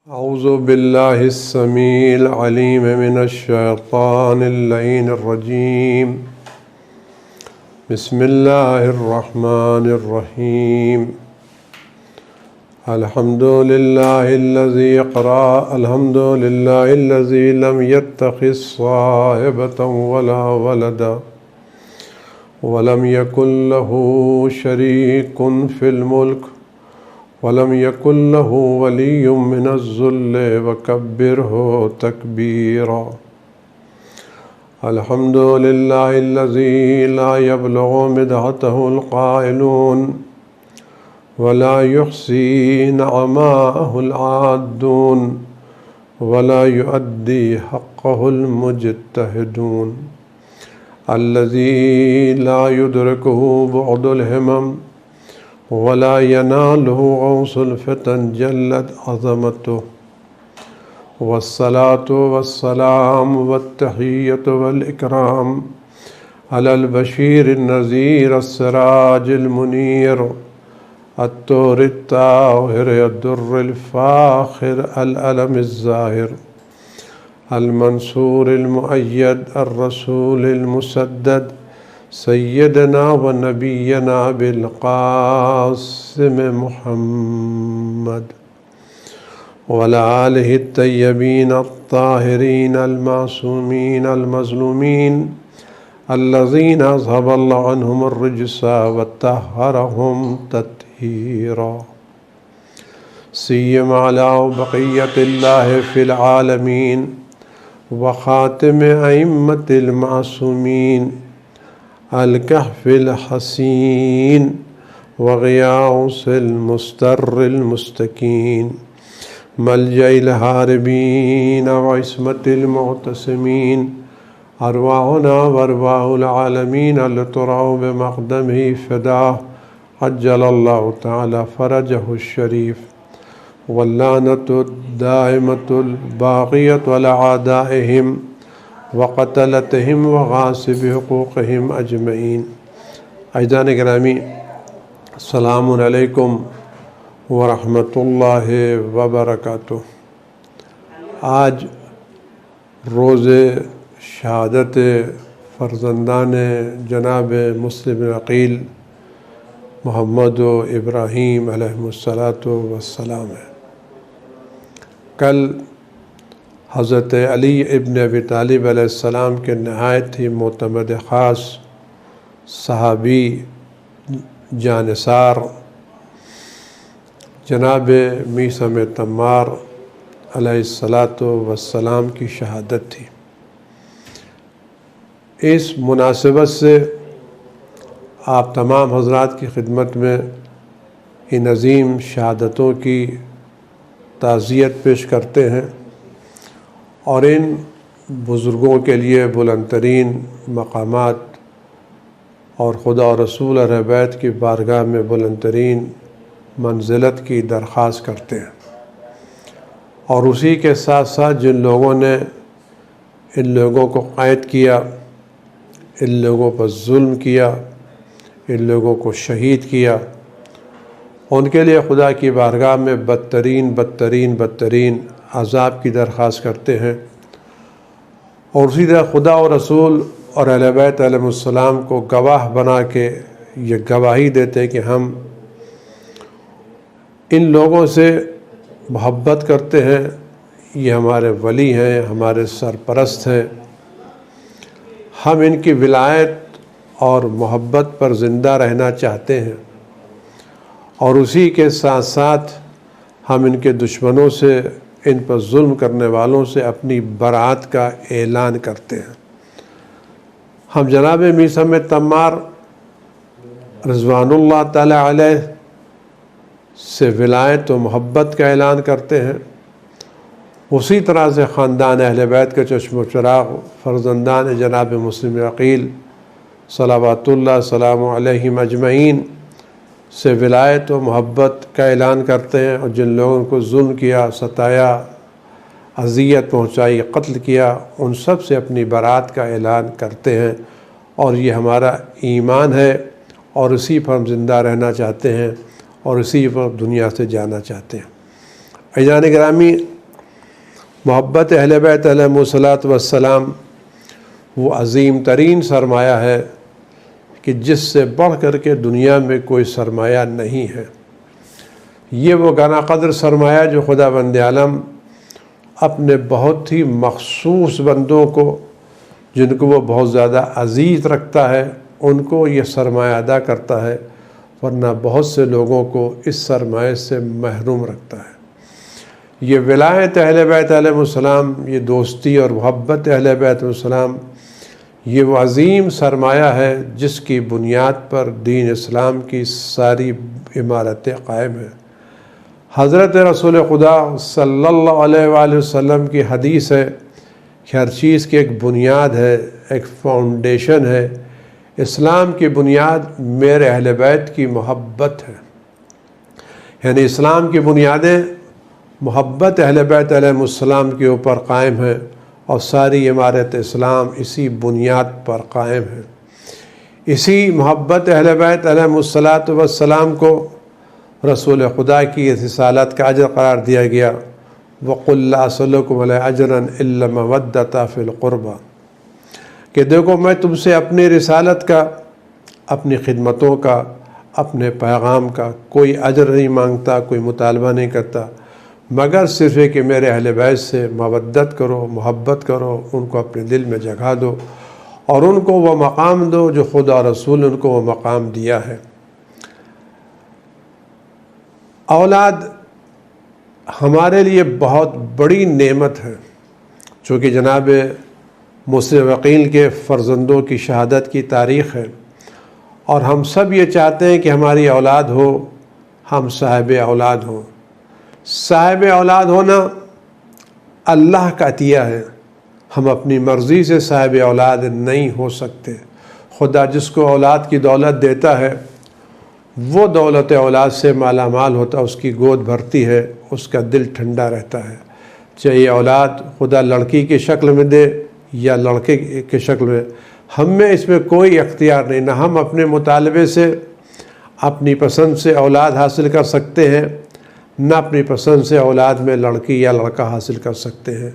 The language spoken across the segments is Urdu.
أعوذ بالله السميع العليم من الشيطان اللعين الرجيم. بسم الله الرحمن الرحيم. الحمد لله الذي لم يتخذ صاحبة ولا ولدا ولم يكن له شريك في الملك ولم يكن له ولي من الذل وكبره تكبيرا. الحمد لله الذي لا يبلغ مدحته القائلون ولا يحصي نعماءه العادون ولا يؤدي حقه المجتهدون. الذي لا يدركه بعد الهمم ولا يناله غوص الفتن جلت عظمته. والصلاة والسلام والتحية والإكرام على البشير النذير السراج المنير الطور الطاهر الدر الفاخر العلم الزاهر المنصور المؤيد الرسول المسدد سيدنا ونبينا بالقاسم محمد وعلى آله الطيبين الطاهرين المعصومين المظلومين الذين أذهب الله عنهم الرجس وطهرهم تطهيرا. سيما على بقية الله في العالمين وخاتم أئمة المعصومين الكهف الحسين وغياث المستر المستكين ملجأ الهاربين وعصمة المعتصمين أرواحنا وأرواح العالمين لترعوا بمقدمه فداه عجل الله تعالى فرجه الشريف. واللعنة الدائمة الباقية على أعدائهم وقتلتهم وغاصب حقوقهم اجمعین. عزیزان گرامی، السلام علیکم ورحمۃ اللہ وبرکاتہ. آج روز شہادت فرزندان جناب مسلم عقیل محمد و ابراہیم علیہ السلام ہے. کل حضرت علی ابن ابی طالب علیہ السلام کے نہایت ہی معتمد خاص صحابی جانثار جناب میثم تمار علیہ السلام کی شہادت تھی. اس مناسبت سے آپ تمام حضرات کی خدمت میں ان عظیم شہادتوں کی تعزیت پیش کرتے ہیں اور ان بزرگوں کے لیے بلند ترین مقامات اور خدا و رسول اہل بیت کی بارگاہ میں بلند ترین منزلت کی درخواست کرتے ہیں. اور اسی کے ساتھ ساتھ جن لوگوں نے ان لوگوں کو قید کیا، ان لوگوں پر ظلم کیا، ان لوگوں کو شہید کیا، ان کے لیے خدا کی بارگاہ میں بدترین عذاب کی درخواست کرتے ہیں. اور اسی طرح خدا و رسول اور اہل بیت علیہ السلام کو گواہ بنا کے یہ گواہی دیتے ہیں کہ ہم ان لوگوں سے محبت کرتے ہیں، یہ ہمارے ولی ہیں، ہمارے سرپرست ہیں، ہم ان کی ولایت اور محبت پر زندہ رہنا چاہتے ہیں. اور اسی کے ساتھ ساتھ ہم ان کے دشمنوں سے، ان پر ظلم کرنے والوں سے اپنی برات کا اعلان کرتے ہیں. ہم جناب میثم تمار رضوان اللہ تعالی علیہ سے ولایت و محبت کا اعلان کرتے ہیں. اسی طرح سے خاندان اہل بیت کے چشم و چراغ فرزندان جناب مسلم عقیل صلوات اللہ سلام علیہم اجمعین سے ولایت و محبت کا اعلان کرتے ہیں. اور جن لوگوں کو ظلم کیا، ستایا، اذیت پہنچائی، قتل کیا، ان سب سے اپنی برات کا اعلان کرتے ہیں. اور یہ ہمارا ایمان ہے اور اسی پر ہم زندہ رہنا چاہتے ہیں اور اسی پر دنیا سے جانا چاہتے ہیں. عزیزان گرامی، محبت اہل بیت علیہم الصلاۃ والسلام وہ عظیم ترین سرمایہ ہے کہ جس سے بڑھ کر کے دنیا میں کوئی سرمایہ نہیں ہے۔ یہ وہ گنا قدر سرمایہ جو خدا بند عالم اپنے بہت ہی مخصوص بندوں کو، جن کو وہ بہت زیادہ عزیز رکھتا ہے، ان کو یہ سرمایہ ادا کرتا ہے، ورنہ بہت سے لوگوں کو اس سرمایہ سے محروم رکھتا ہے۔ یہ ولایت اہل بیت علیہ السلام، یہ دوستی اور محبت اہل بیت علیہ السلام، یہ وہ عظیم سرمایہ ہے جس کی بنیاد پر دین اسلام کی ساری عمارتیں قائم ہیں۔ حضرت رسول خدا صلی اللہ علیہ وآلہ وسلم کی حدیث ہے کہ ہر چیز کی ایک بنیاد ہے، ایک فاؤنڈیشن ہے۔ اسلام کی بنیاد میرے اہل بیت کی محبت ہے، یعنی اسلام کی بنیادیں محبت اہل بیت علیہ السلام کے اوپر قائم ہے، اور ساری عمارت اسلام اسی بنیاد پر قائم ہے۔ اسی محبت اہل بیت علیہ السلام کو رسول خدا کی رسالت کا اجر قرار دیا گیا۔ وَقُلْ لَا أَسْأَلُكُمْ عَلَيْهِ أَجْرًا إِلَّا الْمَوَدَّةَ فِي الْقُرْبَى، کہ دیکھو میں تم سے اپنی رسالت کا، اپنی خدمتوں کا، اپنے پیغام کا کوئی اجر نہیں مانگتا، کوئی مطالبہ نہیں کرتا، مگر صرف ہے کہ میرے اہل بیت سے مودت کرو، محبت کرو، ان کو اپنے دل میں جگہ دو، اور ان کو وہ مقام دو جو خدا رسول نے ان کو وہ مقام دیا ہے۔ اولاد ہمارے لیے بہت بڑی نعمت ہے، چونکہ جناب مسلم وقیل کے فرزندوں کی شہادت کی تاریخ ہے، اور ہم سب یہ چاہتے ہیں کہ ہماری اولاد ہو، ہم صاحب اولاد ہوں۔ صاحب اولاد ہونا اللہ کا عطیہ ہے، ہم اپنی مرضی سے صاحب اولاد نہیں ہو سکتے۔ خدا جس کو اولاد کی دولت دیتا ہے وہ دولت اولاد سے مالا مال ہوتا ہے، اس کی گود بھرتی ہے، اس کا دل ٹھنڈا رہتا ہے۔ چاہے یہ اولاد خدا لڑکی کی شکل میں دے یا لڑکے کی شکل میں، ہم میں اس میں کوئی اختیار نہیں، نہ ہم اپنے مطالبے سے اپنی پسند سے اولاد حاصل کر سکتے ہیں، نہ اپنی پسند سے اولاد میں لڑکی یا لڑکا حاصل کر سکتے ہیں۔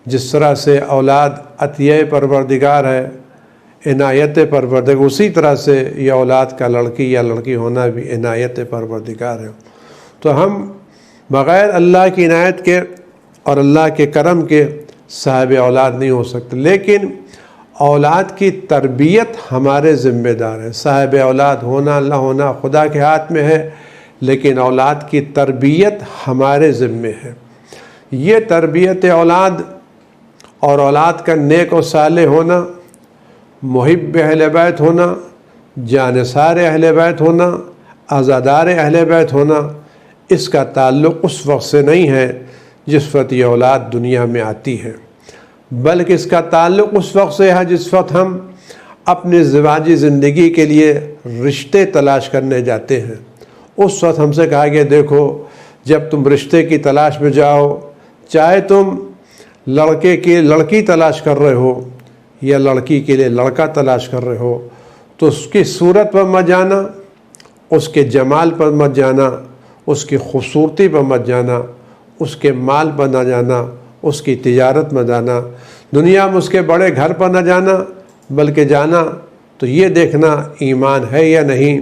جس طرح سے اولاد عطیہ پروردگار ہے، عنایت پروردگار، اسی طرح سے یہ اولاد کا لڑکی یا لڑکی ہونا بھی عنایت پروردگار ہے۔ تو ہم بغیر اللہ کی عنایت کے اور اللہ کے کرم کے صاحب اولاد نہیں ہو سکتے، لیکن اولاد کی تربیت ہمارے ذمہ دار ہے۔ صاحب اولاد ہونا نہ ہونا خدا کے ہاتھ میں ہے، لیکن اولاد کی تربیت ہمارے ذمے ہے۔ یہ تربیت اولاد اور اولاد کا نیک و صالح ہونا، محب اہل بیت ہونا، جانثار اہل بیت ہونا، عزادار اہل بیت ہونا، اس کا تعلق اس وقت سے نہیں ہے جس وقت یہ اولاد دنیا میں آتی ہے، بلکہ اس کا تعلق اس وقت سے ہے جس وقت ہم اپنی ازدواجی زندگی کے لیے رشتے تلاش کرنے جاتے ہیں۔ اس وقت ہم سے کہا گیا دیکھو، جب تم رشتے کی تلاش میں جاؤ، چاہے تم لڑکے کی لڑکی تلاش کر رہے ہو یا لڑکی کے لیے لڑکا تلاش کر رہے ہو، تو اس کی صورت پر مت جانا، اس کے جمال پر مت جانا، اس کی خوبصورتی پر مت جانا، اس کے مال پر نہ جانا، اس کی تجارت میں جانا، دنیا میں اس کے بڑے گھر پر نہ جانا، بلکہ جانا تو یہ دیکھنا ایمان ہے یا نہیں،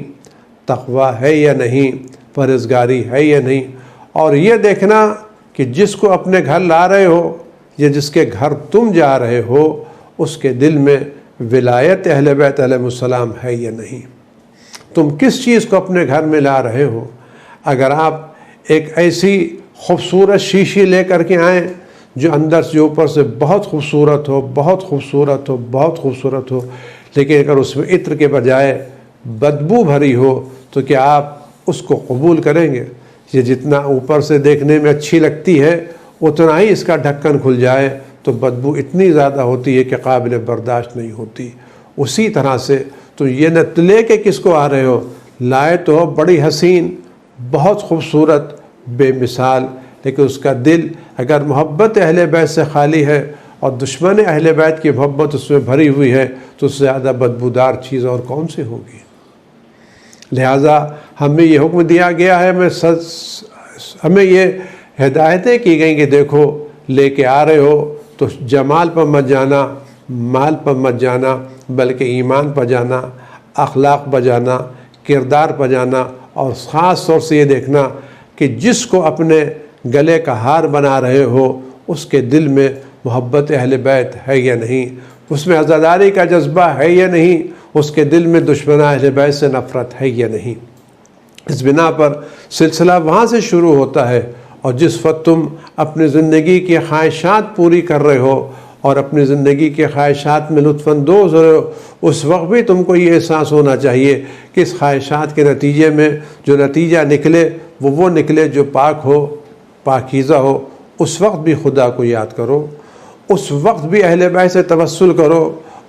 تقوی ہے یا نہیں، پرہیزگاری ہے یا نہیں، اور یہ دیکھنا کہ جس کو اپنے گھر لا رہے ہو یا جس کے گھر تم جا رہے ہو، اس کے دل میں ولایت اہل بیت علیہ السلام ہے یا نہیں۔ تم کس چیز کو اپنے گھر میں لا رہے ہو؟ اگر آپ ایک ایسی خوبصورت شیشی لے کر کے آئیں جو اندر سے اوپر سے بہت خوبصورت ہو، بہت خوبصورت ہو، بہت خوبصورت ہو، لیکن اگر اس میں عطر کے بجائے بدبو بھری ہو تو کیا آپ اس کو قبول کریں گے؟ یہ جتنا اوپر سے دیکھنے میں اچھی لگتی ہے، اتنا ہی اس کا ڈھکن کھل جائے تو بدبو اتنی زیادہ ہوتی ہے کہ قابل برداشت نہیں ہوتی۔ اسی طرح سے تو یہ نہ لے کے کس کو آ رہے ہو، لائے تو ہو بڑی حسین، بہت خوبصورت، بے مثال، لیکن اس کا دل اگر محبت اہل بیت سے خالی ہے اور دشمن اہل بیت کی محبت اس میں بھری ہوئی ہے تو اس سے زیادہ بدبودار چیز اور کون سی ہوگی؟ لہٰذا ہمیں یہ حکم دیا گیا ہے، ہمیں یہ ہدایتیں کی گئیں کہ دیکھو لے کے آ رہے ہو تو جمال پر مت جانا، مال پر مت جانا، بلکہ ایمان پر جانا، اخلاق پر جانا، کردار پر جانا، اور خاص طور سے یہ دیکھنا کہ جس کو اپنے گلے کا ہار بنا رہے ہو اس کے دل میں محبت اہل بیت ہے یا نہیں، اس میں عزاداری کا جذبہ ہے یا نہیں، اس کے دل میں دشمنان اہل بیت سے نفرت ہے یا نہیں۔ اس بنا پر سلسلہ وہاں سے شروع ہوتا ہے، اور جس وقت تم اپنی زندگی کی خواہشات پوری کر رہے ہو اور اپنی زندگی کے خواہشات میں لطف اندوز ہو رہے ہو، اس وقت بھی تم کو یہ احساس ہونا چاہیے کہ اس خواہشات کے نتیجے میں جو نتیجہ نکلے وہ نکلے جو پاک ہو، پاکیزہ ہو۔ اس وقت بھی خدا کو یاد کرو، اس وقت بھی اہل بیت سے توسل کرو،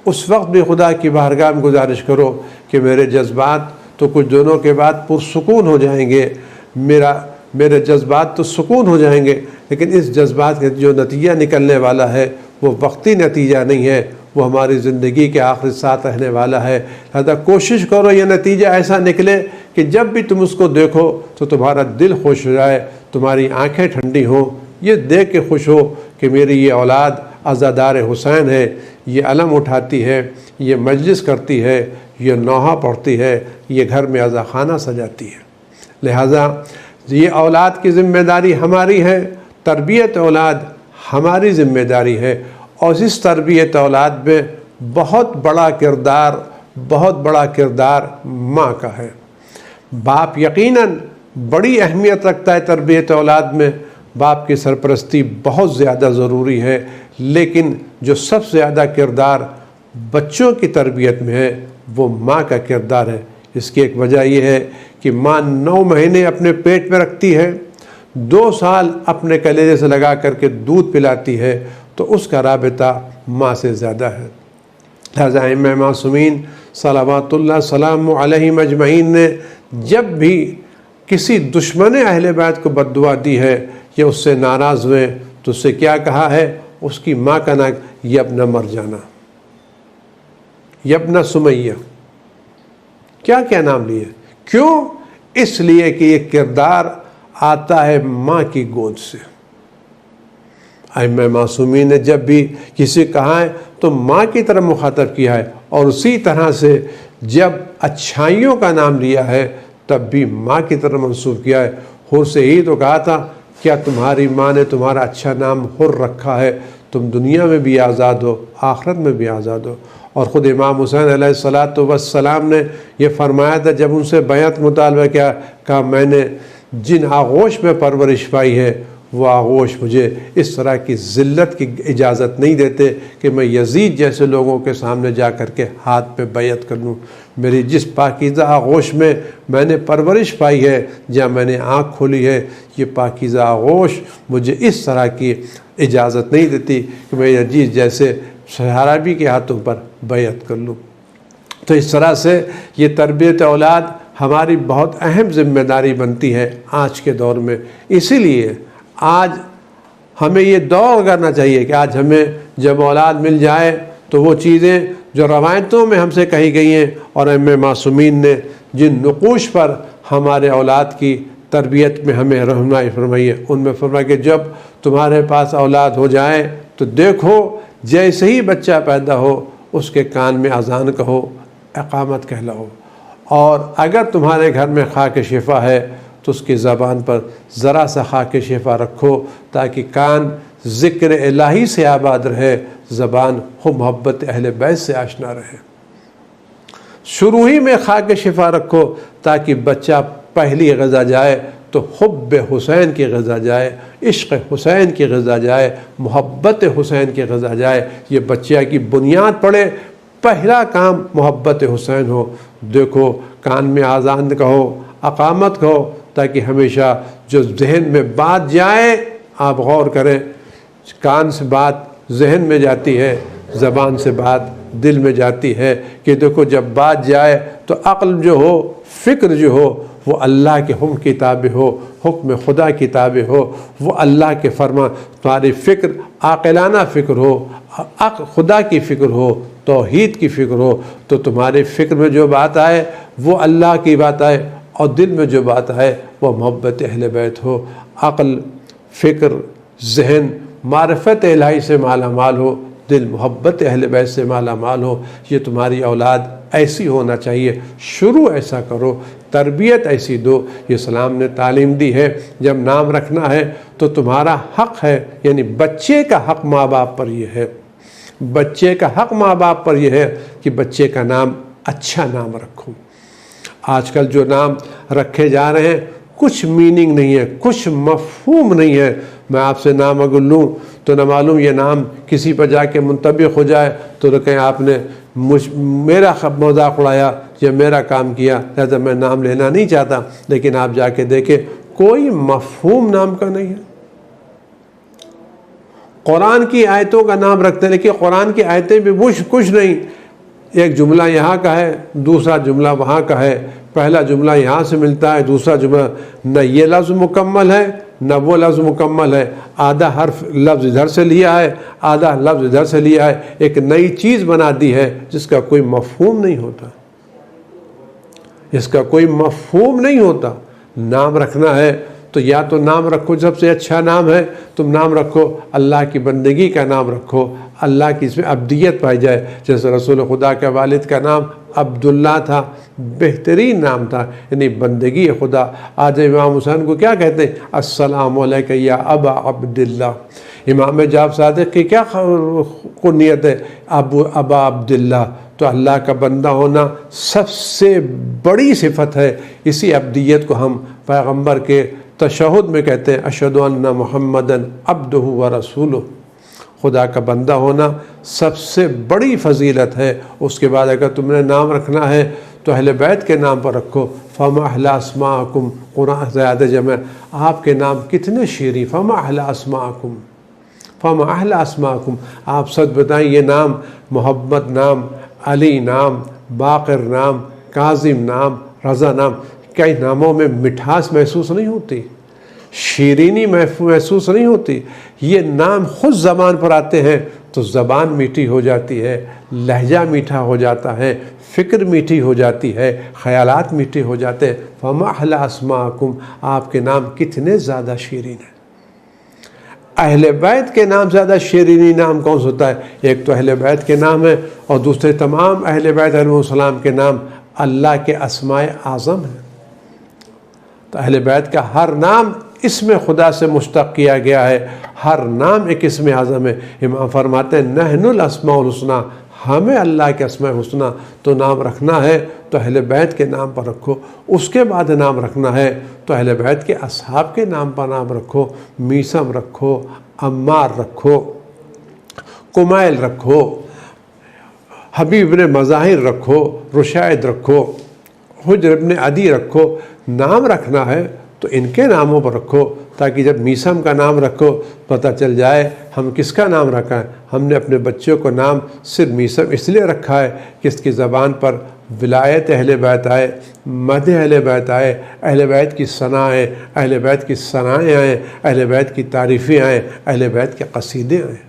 اس وقت بھی خدا کی بارگاہ میں گزارش کرو کہ میرے جذبات تو کچھ دنوں کے بعد پرسکون ہو جائیں گے، میرے جذبات تو سکون ہو جائیں گے، لیکن اس جذبات کے جو نتیجہ نکلنے والا ہے وہ وقتی نتیجہ نہیں ہے، وہ ہماری زندگی کے آخری ساتھ رہنے والا ہے۔ لہذا کوشش کرو یہ نتیجہ ایسا نکلے کہ جب بھی تم اس کو دیکھو تو تمہارا دل خوش ہو جائے، تمہاری آنکھیں ٹھنڈی ہوں، یہ دیکھ کے خوش ہو کہ میری یہ اولاد عزادار حسین ہے، یہ علم اٹھاتی ہے، یہ مجلس کرتی ہے، یہ نوحہ پڑھتی ہے، یہ گھر میں عزا خانہ سجاتی ہے۔ لہٰذا یہ اولاد کی ذمہ داری ہماری ہے، تربیت اولاد ہماری ذمہ داری ہے، اور اس تربیت اولاد میں بہت بڑا کردار ماں کا ہے۔ باپ یقیناً بڑی اہمیت رکھتا ہے تربیت اولاد میں، باپ کی سرپرستی بہت زیادہ ضروری ہے، لیکن جو سب سے زیادہ کردار بچوں کی تربیت میں ہے وہ ماں کا کردار ہے۔ اس کی ایک وجہ یہ ہے کہ ماں 9 مہینے اپنے پیٹ میں رکھتی ہے، 2 سال اپنے کلیجے سے لگا کر کے دودھ پلاتی ہے، تو اس کا رابطہ ماں سے زیادہ ہے۔ لہذا ائمہ معصومین صلوات اللہ سلام علیہم اجمعین نے جب بھی کسی دشمن اہل بیت کو بد دعا دی ہے یا اس سے ناراض ہوئے تو اس سے کیا کہا ہے؟ اس کی ماں کا نام یبن مرجانہ، یبن سمیہ، کیا نام لیے؟ کیوں؟ اس لیے کہ یہ کردار آتا ہے ماں کی گود سے۔ ائمہ معصومین نے جب بھی کسی کہا ہے تو ماں کی طرف مخاطب کیا ہے، اور اسی طرح سے جب اچھائیوں کا نام لیا ہے تب بھی ماں کی طرف منسوب کیا ہے۔ حر سے ہی تو کہا تھا کیا تمہاری ماں نے تمہارا اچھا نام حر رکھا ہے، تم دنیا میں بھی آزاد ہو، آخرت میں بھی آزاد ہو۔ اور خود امام حسین علیہ السلام نے یہ فرمایا تھا جب ان سے بیعت مطالبہ کیا، کہا میں نے جن آغوش میں پرورش پائی ہے وہ آغوش مجھے اس طرح کی ذلت کی اجازت نہیں دیتے کہ میں یزید جیسے لوگوں کے سامنے جا کر کے ہاتھ پہ بیعت کر لوں۔ میری جس پاکیزہ آغوش میں نے پرورش پائی ہے، جہاں میں نے آنکھ کھولی ہے، یہ پاکیزہ آغوش مجھے اس طرح کی اجازت نہیں دیتی کہ میں یزید جیسے صحابی کے ہاتھوں پر بیعت کر لوں۔ تو اس طرح سے یہ تربیت اولاد ہماری بہت اہم ذمہ داری بنتی ہے آج کے دور میں۔ اسی لیے آج ہمیں یہ دور کرنا چاہیے کہ آج ہمیں جب اولاد مل جائے تو وہ چیزیں جو روایتوں میں ہم سے کہی گئی ہیں اور ائمہ معصومین نے جن نقوش پر ہمارے اولاد کی تربیت میں ہمیں رہنمائی فرمائی ہے، ان میں فرمایا کہ جب تمہارے پاس اولاد ہو جائے تو دیکھو جیسے ہی بچہ پیدا ہو اس کے کان میں اذان کہو، اقامت کہلاؤ، اور اگر تمہارے گھر میں خاک شفا ہے تو اس کی زبان پر ذرا سا خاک شفا رکھو تاکہ کان ذکر الہی سے آباد رہے، زبان حب محبت اہل بیت سے آشنا رہے۔ شروع ہی میں خاک شفا رکھو تاکہ بچہ پہلی غذا جائے تو حب حسین کی غذا جائے، عشق حسین کی غذا جائے، محبت حسین کی غذا جائے، یہ بچہ کی بنیاد پڑے، پہلا کام محبت حسین ہو۔ دیکھو کان میں اذان کہو، اقامت کہو، تاکہ ہمیشہ جو ذہن میں بات جائے، آپ غور کریں، کان سے بات ذہن میں جاتی ہے، زبان سے بات دل میں جاتی ہے، کہ دیکھو جب بات جائے تو عقل جو ہو، فکر جو ہو، وہ اللہ کے حکم کی تابع ہو، حکم خدا کی تابع ہو، وہ اللہ کے فرمان، تمہاری فکر عاقلانہ فکر ہو، خدا کی فکر ہو، توحید کی فکر ہو، تو تمہارے فکر میں جو بات آئے وہ اللہ کی بات آئے، اور دل میں جو بات آئے وہ محبت اہل بیت ہو۔ عقل، فکر، ذہن معرفت الہی سے مالا مال ہو، دل محبت اہل بیت سے مالا مال ہو۔ یہ تمہاری اولاد ایسی ہونا چاہیے، شروع ایسا کرو، تربیت ایسی دو۔ یہ اسلام نے تعلیم دی ہے جب نام رکھنا ہے تو تمہارا حق ہے، یعنی بچے کا حق ماں باپ پر یہ ہے، بچے کا حق ماں باپ پر یہ ہے کہ بچے کا نام اچھا نام رکھو۔ آج کل جو نام رکھے جا رہے ہیں کچھ میننگ نہیں ہے، کچھ مفہوم نہیں ہے۔ میں آپ سے نام اگر لوں تو نہ معلوم یہ نام کسی پر جا کے منطبق ہو جائے تو کہیں آپ نے میرا مذاق اڑایا یا میرا کام کیا، لہذا میں نام لینا نہیں چاہتا۔ لیکن آپ جا کے دیکھیں کوئی مفہوم نام کا نہیں ہے۔ قرآن کی آیتوں کا نام رکھتے ہیں لیکن قرآن کی آیتیں بھی کچھ نہیں۔ ایک جملہ یہاں کا ہے، دوسرا جملہ وہاں کا ہے، پہلا جملہ یہاں سے ملتا ہے، دوسرا جملہ نہ یہ لفظ مکمل ہے نہ وہ لفظ مکمل ہے، آدھا حرف لفظ ادھر سے لیا ہے آدھا لفظ ادھر سے لیا ہے، ایک نئی چیز بنا دی ہے جس کا کوئی مفہوم نہیں ہوتا، اس کا کوئی مفہوم نہیں ہوتا۔ نام رکھنا ہے تو یا تو نام رکھو، سب سے اچھا نام ہے تم نام رکھو اللہ کی بندگی کا نام رکھو، اللہ کی اس میں عبدیت پائی جائے۔ جیسے رسول خدا کے والد کا نام عبداللہ تھا، بہترین نام تھا، یعنی بندگی خدا۔ آج امام حسین کو کیا کہتے ہیں؟ السلام علیکہ یا ابا عبداللہ۔ امام جعفر صادق کی کیا کنیت ہے؟ ابا عبداللہ۔ تو اللہ کا بندہ ہونا سب سے بڑی صفت ہے۔ اسی عبدیت کو ہم پیغمبر کے تشہد میں کہتے ہیں اشہد ان محمدً عبدہ و رسولہ۔ خدا کا بندہ ہونا سب سے بڑی فضیلت ہے۔ اس کے بعد اگر تم نے نام رکھنا ہے تو اہل بیت کے نام پر رکھو۔ فما احلی اسماءکم، قرآن زیادہ جمع، آپ کے نام کتنے شیریں۔ فما احلی اسماءکم، فما احلی اسماءکم، آپ سچ بتائیں یہ نام محمد نام، علی نام، باقر نام، کاظم نام، رضا نام، کئی ناموں میں مٹھاس محسوس نہیں ہوتی، شیرینی محسوس نہیں ہوتی؟ یہ نام خود زبان پر آتے ہیں تو زبان میٹھی ہو جاتی ہے، لہجہ میٹھا ہو جاتا ہے، فکر میٹھی ہو جاتی ہے، خیالات میٹھے ہو جاتے ہیں۔ فما احلی اسماءکم، آپ کے نام کتنے زیادہ شیرین ہیں۔ اہل بیت کے نام زیادہ شیرینی نام کون سا ہوتا ہے؟ ایک تو اہل بیت کے نام ہے اور دوسرے تمام اہل بیت علیہ السلام کے نام اللہ کے اسماء اعظم ہیں۔ تو اہل بیت کا ہر نام اسم خدا سے مشتق کیا گیا ہے، ہر نام ایک اسم اعظم ہے۔ امام فرماتے ہیں نحن الاسماء الحسنی، ہمیں اللہ کے اسماء حسنی تو نام رکھنا ہے تو اہل بیت کے نام پر رکھو۔ اس کے بعد نام رکھنا ہے تو اہل بیت کے اصحاب کے نام پر نام رکھو۔ میثم رکھو، عمار رکھو، کمیل رکھو، حبیب بن مظاہر رکھو، رشید رکھو، حجر بن عدی رکھو۔ نام رکھنا ہے تو ان کے ناموں پر رکھو تاکہ جب میثم کا نام رکھو پتہ چل جائے ہم کس کا نام رکھا ہے۔ ہم نے اپنے بچوں کو نام صرف میثم اس لیے رکھا ہے کہ اس کی زبان پر ولایت اہل بیت آئے، مدح اہل بیت آئے، اہل بیت کی ثنا آئے، اہل بیت کی ثنائیں آئیں، اہل بیت کی تعریفیں آئیں، اہل بیت کے قصیدے آئیں۔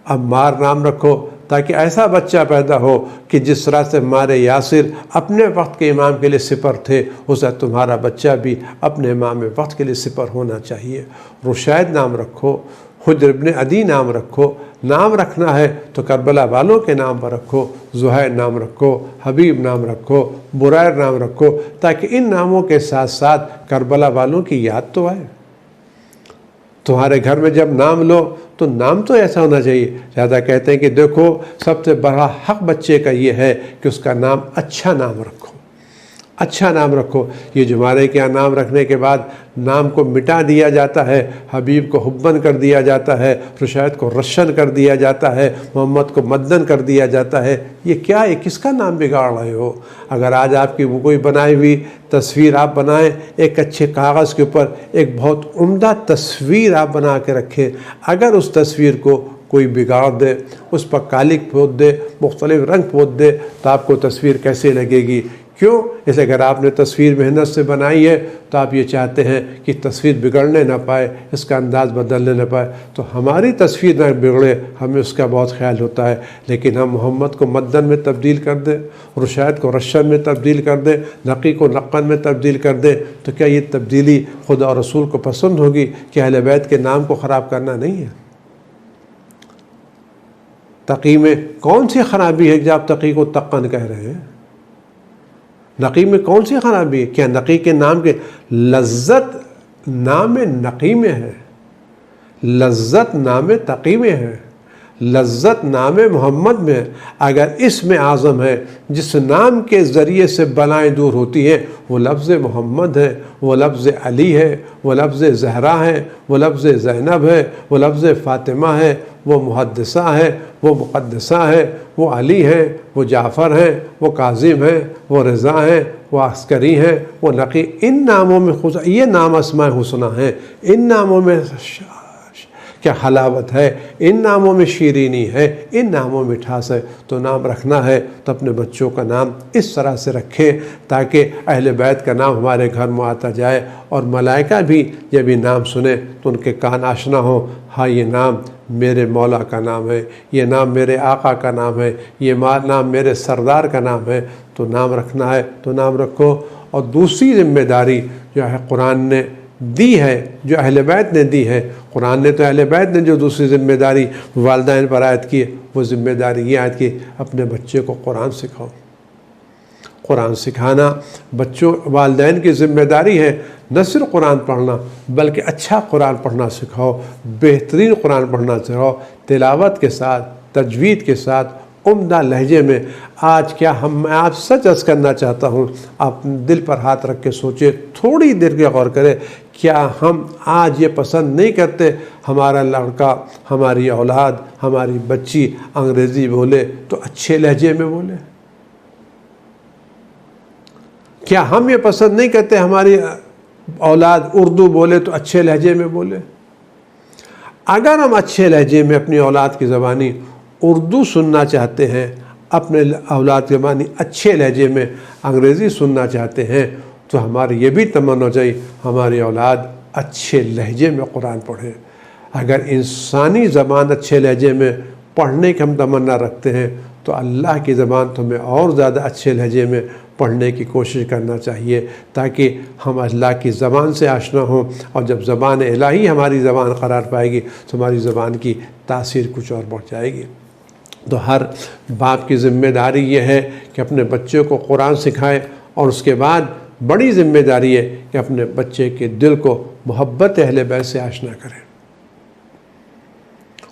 عمار نام رکھو تاکہ ایسا بچہ پیدا ہو کہ جس طرح سے ہمارے یاسر اپنے وقت کے امام کے لیے سپر تھے، اس طرح تمہارا بچہ بھی اپنے امام وقت کے لیے سپر ہونا چاہیے۔ رشید نام رکھو، حجر بن عدی نام رکھو۔ نام رکھنا ہے تو کربلا والوں کے نام پر رکھو، زہیر نام رکھو، حبیب نام رکھو، بریر نام رکھو، تاکہ ان ناموں کے ساتھ ساتھ کربلا والوں کی یاد تو آئے۔ تمہارے گھر میں جب نام لو تو نام تو ایسا ہونا چاہیے۔ لہذا کہتے ہیں کہ دیکھو سب سے بڑا حق بچے کا یہ ہے کہ اس کا نام اچھا نام رکھو، اچھا نام رکھو۔ یہ جمعرے کے نام رکھنے کے بعد نام کو مٹا دیا جاتا ہے، حبیب کو حبن کر دیا جاتا ہے، رشید کو رشن کر دیا جاتا ہے، محمد کو مدن کر دیا جاتا ہے۔ یہ کیا ہے؟ کس کا نام بگاڑ رہے ہو؟ اگر آج آپ کی وہ کوئی بنائی ہوئی تصویر آپ بنائیں، ایک اچھے کاغذ کے اوپر ایک بہت عمدہ تصویر آپ بنا کے رکھیں، اگر اس تصویر کو کوئی بگاڑ دے، اس پر کالک پوت دے، مختلف رنگ پوت دے، تو آپ کو تصویر کیسے لگے گی؟ کیوں؟ اس اگر آپ نے تصویر محنت سے بنائی ہے تو آپ یہ چاہتے ہیں کہ تصویر بگڑنے نہ پائے، اس کا انداز بدلنے نہ پائے، تو ہماری تصویر نہ بگڑے، ہمیں اس کا بہت خیال ہوتا ہے۔ لیکن ہم محمد کو مدن میں تبدیل کر دیں، رشید کو رشن میں تبدیل کر دیں، نقی کو نقن میں تبدیل کر دیں، تو کیا یہ تبدیلی خدا اور رسول کو پسند ہوگی؟ کہ اہل بیت کے نام کو خراب کرنا نہیں ہے۔ تقی میں کون سی خرابی ہے کہ آپ تقی کو تقن کہہ رہے ہیں؟ نقی میں کون سی خرابی ہے؟ کیا نقی کے نام کے لذت نام نقی میں ہے، لذت نام تقی میں ہے، لذت نام محمد میں ہے؟ اگر اسم اعظم ہے جس نام کے ذریعے سے بلائیں دور ہوتی ہیں، وہ لفظ محمد ہے، وہ لفظ علی ہے، وہ لفظ زہرا ہے، وہ لفظ زینب ہے، وہ لفظ فاطمہ ہے، وہ محدثہ ہے، وہ مقدسہ ہے، وہ علی ہے، وہ جعفر ہیں، وہ کاظم ہیں، وہ رضا ہیں، وہ عسکری ہیں، وہ نقی۔ ان ناموں میں یہ نام اسماء حسنہ ہیں، ان ناموں میں کیا حلاوت ہے، ان ناموں میں شیرینی ہے، ان ناموں میں مٹھاس ہے۔ تو نام رکھنا ہے تو اپنے بچوں کا نام اس طرح سے رکھیں تاکہ اہل بیت کا نام ہمارے گھر میں آتا جائے، اور ملائکہ بھی جب یہ نام سنیں تو ان کے کان آشنا ہوں، ہاں یہ نام میرے مولا کا نام ہے، یہ نام میرے آقا کا نام ہے، یہ نام میرے سردار کا نام ہے۔ تو نام رکھنا ہے تو نام رکھو۔ اور دوسری ذمہ داری جو ہے قرآن نے دی ہے، جو اہل بیت نے دی ہے، قرآن نے تو اہل بیت نے جو دوسری ذمہ داری والدین پر عائد کی، وہ ذمہ داری یہ عائد کی اپنے بچے کو قرآن سکھاؤ۔ قرآن سکھانا بچوں والدین کی ذمہ داری ہے، نہ صرف قرآن پڑھنا بلکہ اچھا قرآن پڑھنا سکھاؤ، بہترین قرآن پڑھنا سکھاؤ، تلاوت کے ساتھ، تجوید کے ساتھ، عمدہ لہجے میں۔ آج کیا میں آپ سچ عرض کرنا چاہتا ہوں، آپ دل پر ہاتھ رکھ کے سوچیں، تھوڑی دیر کے غور کریں، کیا ہم آج یہ پسند نہیں کرتے ہمارا لڑکا، ہماری اولاد، ہماری بچی انگریزی بولے تو اچھے لہجے میں بولے؟ کیا ہم یہ پسند نہیں کرتے ہماری اولاد اردو بولے تو اچھے لہجے میں بولے؟ اگر ہم اچھے لہجے میں اپنی اولاد کی زبانی اردو سننا چاہتے ہیں، اپنے اولاد کی زبانی اچھے لہجے میں انگریزی سننا چاہتے ہیں، تو ہماری یہ بھی تمنا چاہیے ہماری اولاد اچھے لہجے میں قرآن پڑھے۔ اگر انسانی زبان اچھے لہجے میں پڑھنے کی ہم تمنا رکھتے ہیں تو اللہ کی زبان تو ہمیں اور زیادہ اچھے لہجے میں پڑھنے کی کوشش کرنا چاہیے، تاکہ ہم اللہ کی زبان سے آشنا ہوں، اور جب زبان الہی ہماری زبان قرار پائے گی تو ہماری زبان کی تاثیر کچھ اور بڑھ جائے گی۔ تو ہر باپ کی ذمہ داری یہ ہے کہ اپنے بچے کو قرآن سکھائے، اور اس کے بعد بڑی ذمہ داری ہے کہ اپنے بچے کے دل کو محبت اہل بیت سے آشنا کریں،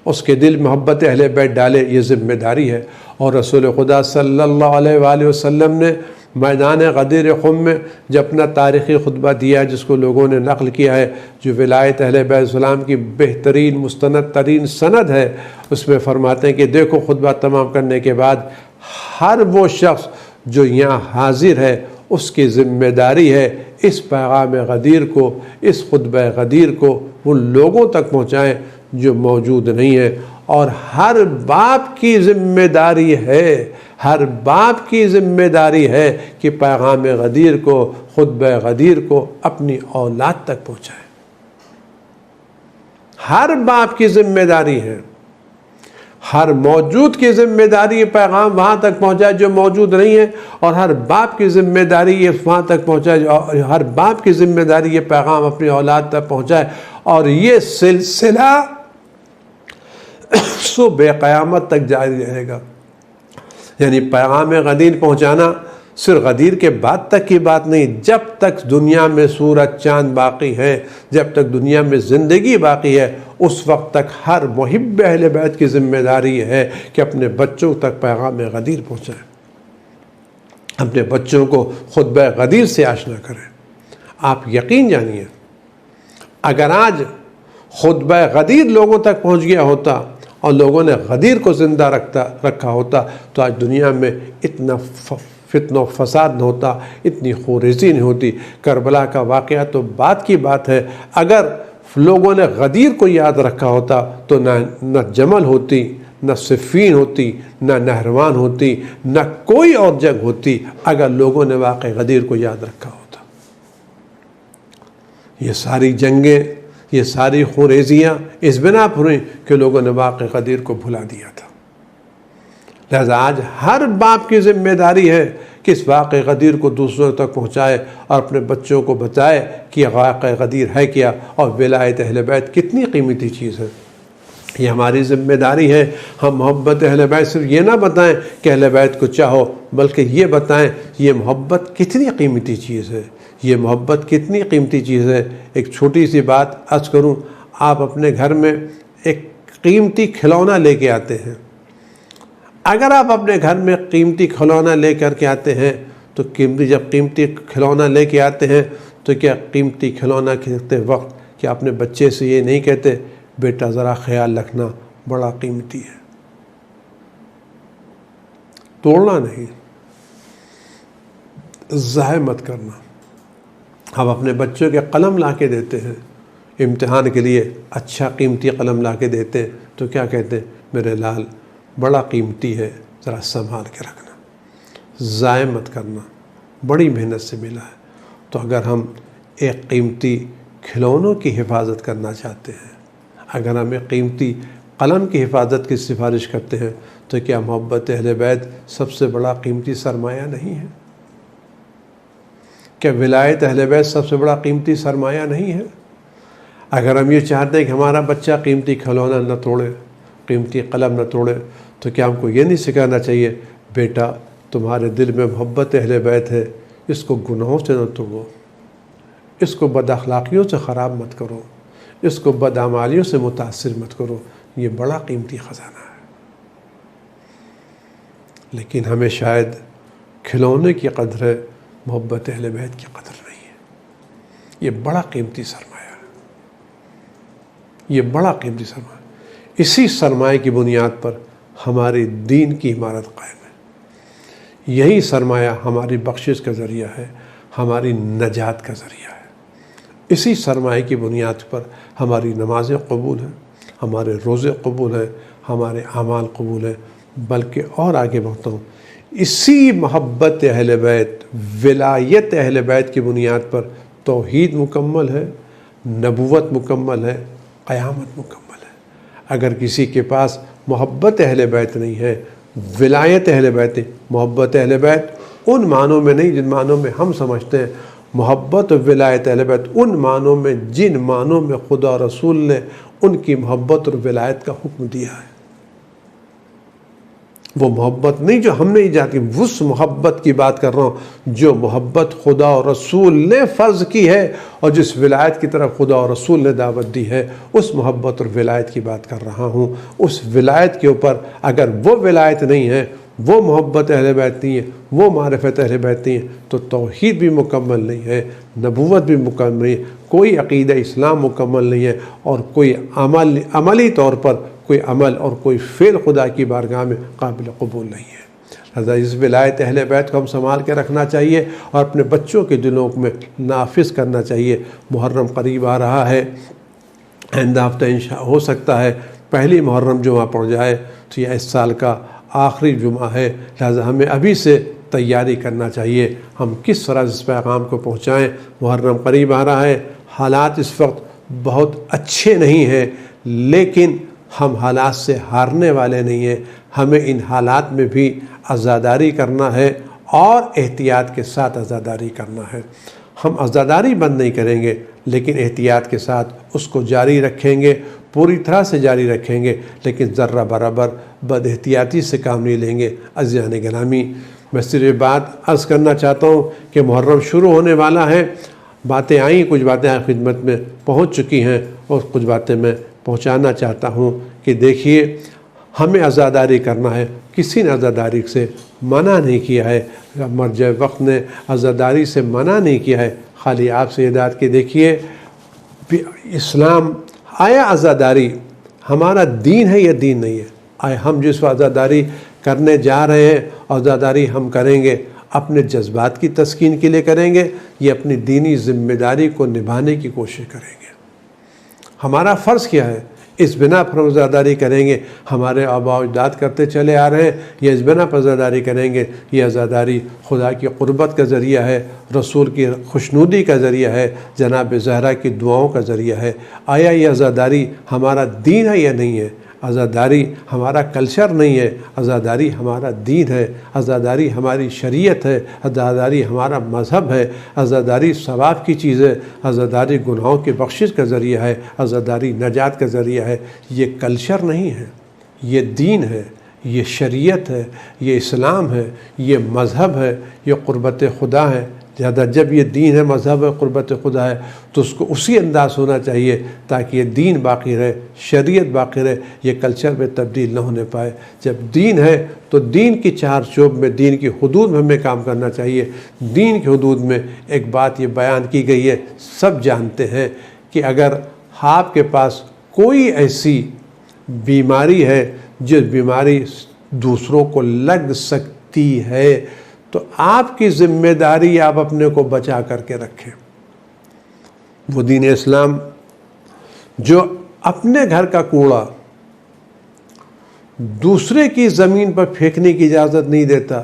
اس کے دل محبت اہل بیت ڈالے، یہ ذمہ داری ہے۔ اور رسول خدا صلی اللہ علیہ وآلہ وسلم نے میدان غدیر خم میں جب اپنا تاریخی خطبہ دیا ہے، جس کو لوگوں نے نقل کیا ہے، جو ولایت اہل بیت السلام کی بہترین مستند ترین سند ہے، اس میں فرماتے ہیں کہ دیکھو، خطبہ تمام کرنے کے بعد ہر وہ شخص جو یہاں حاضر ہے اس کی ذمہ داری ہے اس پیغام غدیر کو، اس خطبہ غدیر کو ان لوگوں تک پہنچائیں جو موجود نہیں ہیں۔ اور ہر باپ کی ذمہ داری ہے، ہر باپ کی ذمہ داری ہے کہ پیغام غدیر کو، خطبہ غدیر کو اپنی اولاد تک پہنچائے۔ ہر باپ کی ذمہ داری ہے، ہر موجود کی ذمہ داری یہ پیغام وہاں تک پہنچائے جو موجود نہیں ہے، اور ہر باپ کی ذمہ داری یہ وہاں تک پہنچائے، ہر باپ کی ذمہ داری یہ پیغام اپنی اولاد تک پہنچائے، اور یہ سلسلہ صبح قیامت تک جاری رہے گا۔ یعنی پیغام غدیر پہنچانا صرف غدیر کے بعد تک کی بات نہیں، جب تک دنیا میں سورج چاند باقی ہے، جب تک دنیا میں زندگی باقی ہے، اس وقت تک ہر محب اہل بیت کی ذمہ داری ہے کہ اپنے بچوں تک پیغام غدیر پہنچائیں، اپنے بچوں کو خطبہ غدیر سے آشنا کریں۔ آپ یقین جانیے، اگر آج خطبہ غدیر لوگوں تک پہنچ گیا ہوتا اور لوگوں نے غدیر کو زندہ رکھا ہوتا تو آج دنیا میں اتنا فتنہ و فساد نہ ہوتا، اتنی خونریزی نہیں ہوتی۔ کربلا کا واقعہ تو بات کی بات ہے، اگر لوگوں نے غدیر کو یاد رکھا ہوتا تو نہ جمل ہوتی، نہ صفین ہوتی، نہ نہروان ہوتی، نہ کوئی اور جنگ ہوتی اگر لوگوں نے واقعہ غدیر کو یاد رکھا ہوتا۔ یہ ساری جنگیں، یہ ساری خوریزیاں اس بنا پر ہوئیں کہ لوگوں نے واقعہ غدیر کو بھلا دیا تھا۔ لہذا آج ہر باپ کی ذمہ داری ہے کہ اس واقعہ غدیر کو دوسروں تک پہنچائے اور اپنے بچوں کو بتائے کہ یہ واقعہ غدیر ہے کیا اور ولایت اہل بیت کتنی قیمتی چیز ہے۔ یہ ہماری ذمہ داری ہے۔ ہم محبت اہل بیت صرف یہ نہ بتائیں کہ اہل بیت کو چاہو، بلکہ یہ بتائیں یہ محبت کتنی قیمتی چیز ہے، یہ محبت کتنی قیمتی چیز ہے۔ ایک چھوٹی سی بات عرض کروں، آپ اپنے گھر میں ایک قیمتی کھلونا لے کے آتے ہیں، اگر آپ اپنے گھر میں قیمتی کھلونا لے کر کے آتے ہیں تو جب قیمتی کھلونا لے کے آتے ہیں تو کیا قیمتی کھلونا کھیلتے وقت کہ اپنے بچے سے یہ نہیں کہتے بیٹا ذرا خیال رکھنا بڑا قیمتی ہے، توڑنا نہیں، ضائع مت کرنا۔ ہم اپنے بچوں کے قلم لا کے دیتے ہیں، امتحان کے لیے اچھا قیمتی قلم لا کے دیتے ہیں تو کیا کہتے ہیں میرے لال بڑا قیمتی ہے، ذرا سنبھال کے رکھنا، ضائع مت کرنا، بڑی محنت سے ملا ہے۔ تو اگر ہم ایک قیمتی کھلونوں کی حفاظت کرنا چاہتے ہیں، اگر ہم ایک قیمتی قلم کی حفاظت کی سفارش کرتے ہیں تو کیا محبت اہل بیت سب سے بڑا قیمتی سرمایہ نہیں ہے؟ کیا ولایت اہل بیت سب سے بڑا قیمتی سرمایہ نہیں ہے؟ اگر ہم یہ چاہتے ہیں کہ ہمارا بچہ قیمتی کھلونا نہ توڑے، قیمتی قلم نہ توڑے، تو کیا ہم کو یہ نہیں سکھانا چاہیے بیٹا تمہارے دل میں محبت اہل بیت ہے، اس کو گناہوں سے نہ توڑو، اس کو بد اخلاقیوں سے خراب مت کرو، اس کو بدعمالیوں سے متاثر مت کرو، یہ بڑا قیمتی خزانہ ہے۔ لیکن ہمیں شاید کھلونے کی قدر ہے، محبت اہل بیت کی قدر نہیں ہے۔ یہ بڑا قیمتی سرمایہ ہے، یہ بڑا قیمتی سرمایہ۔ اسی سرمایہ کی بنیاد پر ہماری دین کی عمارت قائم ہے۔ یہی سرمایہ ہماری بخشش کا ذریعہ ہے، ہماری نجات کا ذریعہ ہے۔ اسی سرمایہ کی بنیاد پر ہماری نمازیں قبول ہیں، ہمارے روزے قبول ہیں، ہمارے اعمال قبول ہیں۔ بلکہ اور آگے بڑھتا ہوں، اسی محبت اہل بیت، ولایت اہل بیت کی بنیاد پر توحید مکمل ہے، نبوت مکمل ہے، قیامت مکمل ہے۔ اگر کسی کے پاس محبت اہل بیت نہیں ہے، ولایت اہل بیت نہیں، محبت اہل بیت ان معنوں میں نہیں جن معنوں میں ہم سمجھتے ہیں، محبت و ولایت اہل بیت ان معنوں میں جن معنوں میں خدا اور رسول نے ان کی محبت اور ولایت کا حکم دیا ہے۔ وہ محبت نہیں جو ہم نے ایجاد کی، اس محبت کی بات کر رہا ہوں جو محبت خدا اور رسول نے فرض کی ہے، اور جس ولایت کی طرف خدا اور رسول نے دعوت دی ہے، اس محبت اور ولایت کی بات کر رہا ہوں۔ اس ولایت کے اوپر اگر وہ ولایت نہیں ہے، وہ محبت اہل بیت نہیں ہے، وہ معرفت اہل بیت نہیں ہے، تو توحید بھی مکمل نہیں ہے، نبوت بھی مکمل نہیں ہے، کوئی عقیدہ اسلام مکمل نہیں ہے، اور کوئی عملی طور پر کوئی عمل اور کوئی فعل خدا کی بارگاہ میں قابل قبول نہیں ہے۔ لہذا اس ولایت اہل بیت کو ہم سنبھال کے رکھنا چاہیے اور اپنے بچوں کے دلوں میں نافذ کرنا چاہیے۔ محرم قریب آ رہا ہے، آئندہ ہفتہ ہو سکتا ہے پہلی محرم جمعہ پڑ جائے تو یہ اس سال کا آخری جمعہ ہے، لہذا ہمیں ابھی سے تیاری کرنا چاہیے۔ ہم کس طرح اس پیغام کو پہنچائیں؟ محرم قریب آ رہا ہے، حالات اس وقت بہت اچھے نہیں ہیں، لیکن ہم حالات سے ہارنے والے نہیں ہیں۔ ہمیں ان حالات میں بھی عزاداری کرنا ہے اور احتیاط کے ساتھ عزاداری کرنا ہے۔ ہم عزاداری بند نہیں کریں گے، لیکن احتیاط کے ساتھ اس کو جاری رکھیں گے، پوری طرح سے جاری رکھیں گے، لیکن ذرہ برابر بد احتیاطی سے کام نہیں لیں گے۔ عزیزان گرامی، میں صرف بات عرض کرنا چاہتا ہوں کہ محرم شروع ہونے والا ہے، باتیں آئیں، کچھ باتیں خدمت میں پہنچ چکی ہیں اور کچھ باتیں میں پہنچانا چاہتا ہوں کہ دیکھیے ہمیں عزاداری کرنا ہے، کسی نے عزاداری سے منع نہیں کیا ہے، مرجع وقت نے عزاداری سے منع نہیں کیا ہے، خالی آپ سے ہدایت کی دیکھیے اسلام آیا عزاداری ہمارا دین ہے یا دین نہیں ہے؟ آئے ہم جس عزاداری کرنے جا رہے ہیں، عزاداری ہم کریں گے اپنے جذبات کی تسکین کے لیے کریں گے یا اپنی دینی ذمہ داری کو نبھانے کی کوشش کریں گے؟ ہمارا فرض کیا ہے؟ اس بنا پر ہم عزاداری کریں گے، ہمارے آباء و اجداد کرتے چلے آ رہے ہیں، یہ اس بنا پر عزاداری کریں گے، یہ عزاداری خدا کی قربت کا ذریعہ ہے، رسول کی خوشنودی کا ذریعہ ہے، جناب زہرا کی دعاؤں کا ذریعہ ہے۔ آیا یہ عزاداری ہمارا دین ہے یا نہیں ہے؟ عزاداری ہمارا کلچر نہیں ہے، عزاداری ہمارا دین ہے، عزاداری ہماری شریعت ہے، عزاداری ہمارا مذہب ہے، عزاداری ثواب کی چیز ہے، عزاداری گناہوں کی بخشش کا ذریعہ ہے، عزاداری نجات کا ذریعہ ہے۔ یہ کلچر نہیں ہے، یہ دین ہے، یہ شریعت ہے، یہ اسلام ہے، یہ مذہب ہے، یہ قربت خدا ہے۔ لہذا جب یہ دین ہے، مذہب ہے، قربت خدا ہے، تو اس کو اسی انداز ہونا چاہیے تاکہ یہ دین باقی رہے، شریعت باقی رہے، یہ کلچر میں تبدیل نہ ہونے پائے۔ جب دین ہے تو دین کی چار چوب میں، دین کی حدود میں ہمیں کام کرنا چاہیے۔ دین کی حدود میں ایک بات یہ بیان کی گئی ہے، سب جانتے ہیں کہ اگر آپ کے پاس کوئی ایسی بیماری ہے جس بیماری دوسروں کو لگ سکتی ہے تو آپ کی ذمہ داری آپ اپنے کو بچا کر کے رکھیں۔ وہ دین اسلام جو اپنے گھر کا کوڑا دوسرے کی زمین پر پھینکنے کی اجازت نہیں دیتا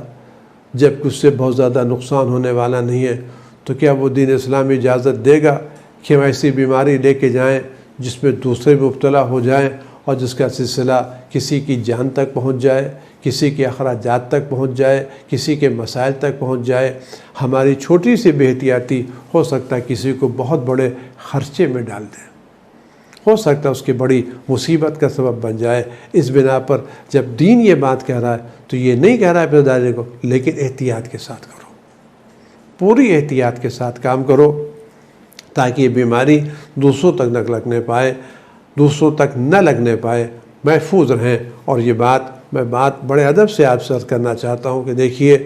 جبکہ اس سے بہت زیادہ نقصان ہونے والا نہیں ہے، تو کیا وہ دین اسلام اجازت دے گا کہ ہم ایسی بیماری لے کے جائیں جس میں دوسرے مبتلا ہو جائیں اور جس کا سلسلہ کسی کی جان تک پہنچ جائے، کسی کے اخراجات تک پہنچ جائے، کسی کے مسائل تک پہنچ جائے؟ ہماری چھوٹی سی بے احتیاطی ہو سکتا ہے کسی کو بہت بڑے خرچے میں ڈال دے، ہو سکتا ہے اس کی بڑی مصیبت کا سبب بن جائے۔ اس بنا پر جب دین یہ بات کہہ رہا ہے تو یہ نہیں کہہ رہا ہے عزاداری کو، لیکن احتیاط کے ساتھ کرو، پوری احتیاط کے ساتھ کام کرو تاکہ یہ بیماری دوسروں تک نہ لگنے پائے، دوسروں تک نہ لگنے پائے، محفوظ رہیں۔ اور یہ میں بات بڑے ادب سے آپ سے عرض کرنا چاہتا ہوں کہ دیکھیے،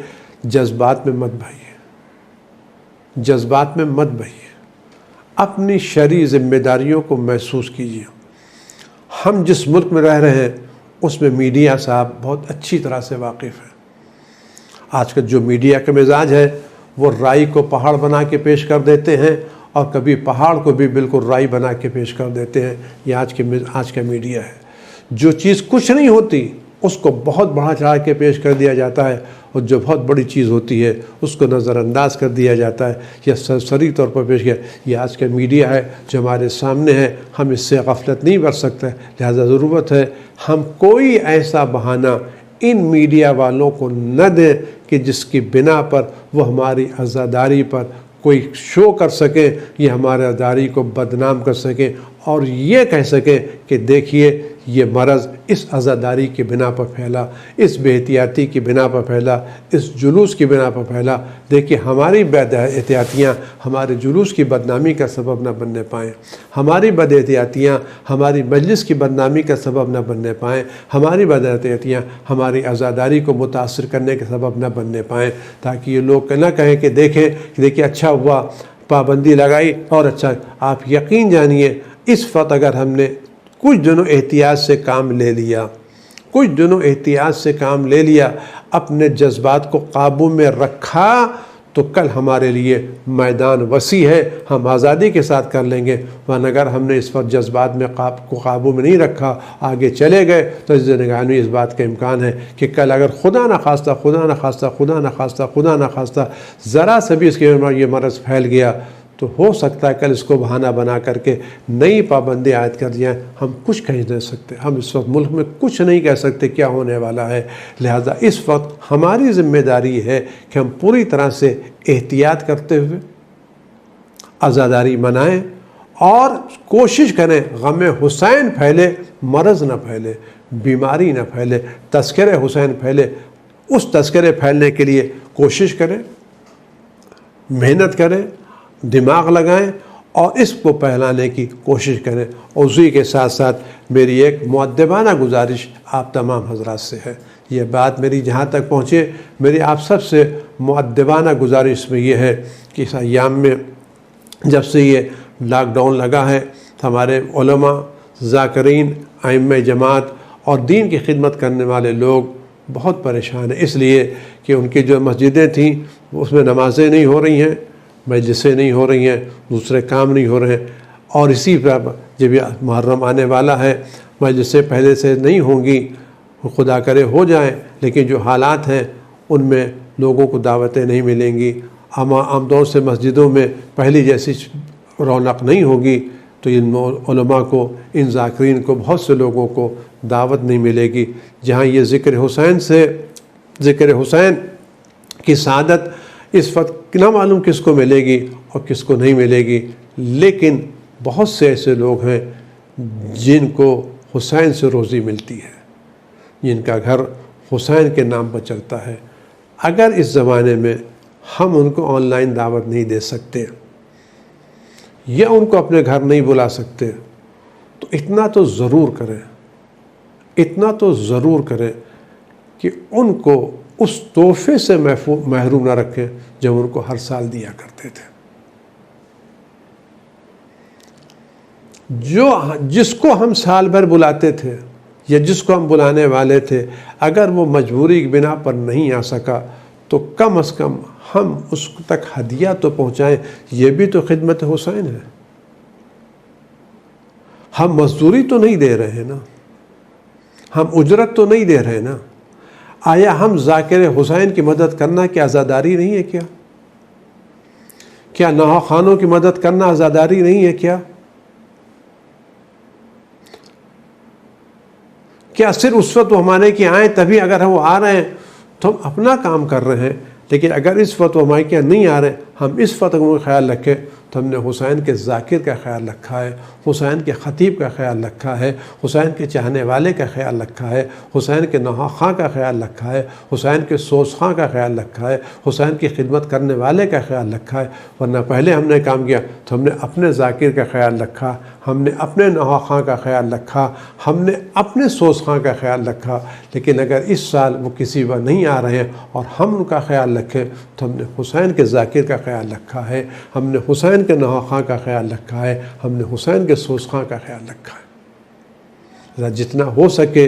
جذبات میں مت بہیے، جذبات میں مت بہیے، اپنی شرعی ذمہ داریوں کو محسوس کیجیے۔ ہم جس ملک میں رہ رہے ہیں اس میں میڈیا صاحب بہت اچھی طرح سے واقف ہے۔ آج کل جو میڈیا کا مزاج ہے وہ رائی کو پہاڑ بنا کے پیش کر دیتے ہیں اور کبھی پہاڑ کو بھی بالکل رائی بنا کے پیش کر دیتے ہیں۔ یہ آج کا میڈیا ہے۔ جو چیز کچھ نہیں ہوتی اس کو بہت بڑا چڑھا کے پیش کر دیا جاتا ہے، اور جو بہت بڑی چیز ہوتی ہے اس کو نظر انداز کر دیا جاتا ہے یا سرسری طور پر پیش کیا۔ یہ آج کا میڈیا ہے جو ہمارے سامنے ہے، ہم اس سے غفلت نہیں برت سکتے۔ لہذا ضرورت ہے ہم کوئی ایسا بہانہ ان میڈیا والوں کو نہ دیں کہ جس کی بنا پر وہ ہماری عزاداری پر کوئی شو کر سکیں یا ہمارے عزاداری کو بدنام کر سکیں اور یہ کہہ سکیں کہ دیکھیے یہ مرض اس عزاداری کی بنا پر پھیلا، اس بے احتیاطی کی بنا پر پھیلا، اس جلوس کی بنا پر پھیلا۔ دیکھیے ہماری بے احتیاطیاں ہمارے جلوس کی بدنامی کا سبب نہ بننے پائیں، ہماری بد احتیاطیاں ہماری مجلس کی بدنامی کا سبب نہ بننے پائیں، ہماری بد احتیاطیاں ہماری عزاداری کو متاثر کرنے کے سبب نہ بننے پائیں، تاکہ یہ لوگ نہ کہیں کہ دیکھیں اچھا ہوا پابندی لگائی اور اچھا۔ آپ یقین جانیے اس وقت اگر ہم نے کچھ دنوں احتیاط سے کام لے لیا، اپنے جذبات کو قابو میں رکھا، تو کل ہمارے لیے میدان وسیع ہے، ہم آزادی کے ساتھ کر لیں گے۔ ورنہ اگر ہم نے اس وقت جذبات میں قابو میں نہیں رکھا، آگے چلے گئے، تو اس بات کا امکان ہے کہ کل اگر خدا نہ خواستہ ذرا سے بھی اس کے یہ مرض پھیل گیا تو ہو سکتا ہے کل اس کو بہانہ بنا کر کے نئی پابندی عائد کر دیا۔ ہم کچھ کہہ نہیں سکتے، ہم اس وقت ملک میں کچھ نہیں کہہ سکتے کیا ہونے والا ہے۔ لہذا اس وقت ہماری ذمہ داری ہے کہ ہم پوری طرح سے احتیاط کرتے ہوئے عزاداری منائیں اور کوشش کریں غم حسین پھیلے، مرض نہ پھیلے، بیماری نہ پھیلے، تذکرہ حسین پھیلے۔ اس تذکرے پھیلنے کے لیے کوشش کریں، محنت کریں، دماغ لگائیں اور اس کو پھیلانے کی کوشش کریں۔ اور اسی کے ساتھ ساتھ میری ایک مؤدبانہ گزارش آپ تمام حضرات سے ہے، یہ بات میری جہاں تک پہنچے، میری آپ سب سے مؤدبانہ گزارش میں یہ ہے کہ اس ایام میں جب سے یہ لاک ڈاؤن لگا ہے، ہمارے علماء، ذاکرین، ائمہ جماعت اور دین کی خدمت کرنے والے لوگ بہت پریشان ہیں، اس لیے کہ ان کی جو مسجدیں تھیں اس میں نمازیں نہیں ہو رہی ہیں، مجلسیں نہیں ہو رہی ہیں، دوسرے کام نہیں ہو رہے ہیں، اور اسی پر جب محرم آنے والا ہے، مجلسیں پہلے سے نہیں ہوں گی، خدا کرے ہو جائیں، لیکن جو حالات ہیں ان میں لوگوں کو دعوتیں نہیں ملیں گی، عام طور سے مسجدوں میں پہلی جیسی رونق نہیں ہوگی، تو ان علماء کو، ان ذاکرین کو، بہت سے لوگوں کو دعوت نہیں ملے گی۔ جہاں یہ ذکر حسین کی سعادت اس وقت نہ معلوم کس کو ملے گی اور کس کو نہیں ملے گی، لیکن بہت سے ایسے لوگ ہیں جن کو حسین سے روزی ملتی ہے، جن کا گھر حسین کے نام پر چلتا ہے۔ اگر اس زمانے میں ہم ان کو آن لائن دعوت نہیں دے سکتے یا ان کو اپنے گھر نہیں بلا سکتے، تو اتنا تو ضرور کریں کہ ان کو اس تحفے سے محروم نہ رکھیں جو ان کو ہر سال دیا کرتے تھے۔ جس کو ہم سال بھر بلاتے تھے یا جس کو ہم بلانے والے تھے، اگر وہ مجبوری کی بنا پر نہیں آ سکا تو کم از کم ہم اس تک ہدیہ تو پہنچائیں۔ یہ بھی تو خدمت حسین ہے۔ ہم مزدوری تو نہیں دے رہے ہیں نا، ہم اجرت تو نہیں دے رہے نا۔ آیا ہم ذاکر حسین کی مدد کرنا کیا عزاداری نہیں ہے؟ کیا نوحہ خانوں کی مدد کرنا عزاداری نہیں ہے؟ کیا صرف اس وقت وہ ہمارے کی آئیں تبھی اگر وہ آ رہے ہیں تو ہم اپنا کام کر رہے ہیں، لیکن اگر اس وقت وہ ہمارے کیا نہیں آ رہے ہیں، ہم اس وقت کا خیال رکھیں تو ہم نے حسین کے ذاکر کا خیال رکھا ہے، حسین کے خطیب کا خیال رکھا ہے، حسین کے چاہنے والے کا خیال رکھا ہے، حسین کے نوحہ خاں کا خیال رکھا ہے، حسین کے سوز خاں کا خیال رکھا ہے، حسین کی خدمت کرنے والے کا خیال رکھا ہے۔ ورنہ پہلے ہم نے کام کیا تو ہم نے اپنے ذاکر کا خیال رکھا، ہم نے اپنے نوحہ خاں کا خیال رکھا، ہم نے اپنے سوز خاں کا خیال رکھا۔ لیکن اگر اس سال وہ کسی وقت نہیں آ رہے ہیں اور ہم ان کا خیال رکھیں تو ہم نے حسین کے ذاکر کا خیال رکھا ہے، ہم نے حسین کے نوحہ خاں کا خیال رکھا ہے، ہم نے حسین کے سوز خاں کا خیال رکھا ہے۔ جتنا ہو سکے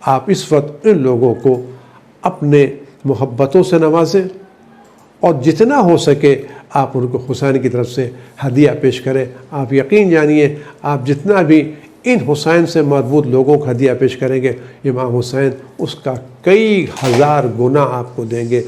آپ اس وقت ان لوگوں کو اپنے محبتوں سے نوازیں، اور جتنا ہو سکے آپ ان کو حسین کی طرف سے ہدیہ پیش کریں۔ آپ یقین جانیے آپ جتنا بھی ان حسین سے مربوط لوگوں کو ہدیہ پیش کریں گے، امام حسین اس کا کئی ہزار گنا آپ کو دیں گے۔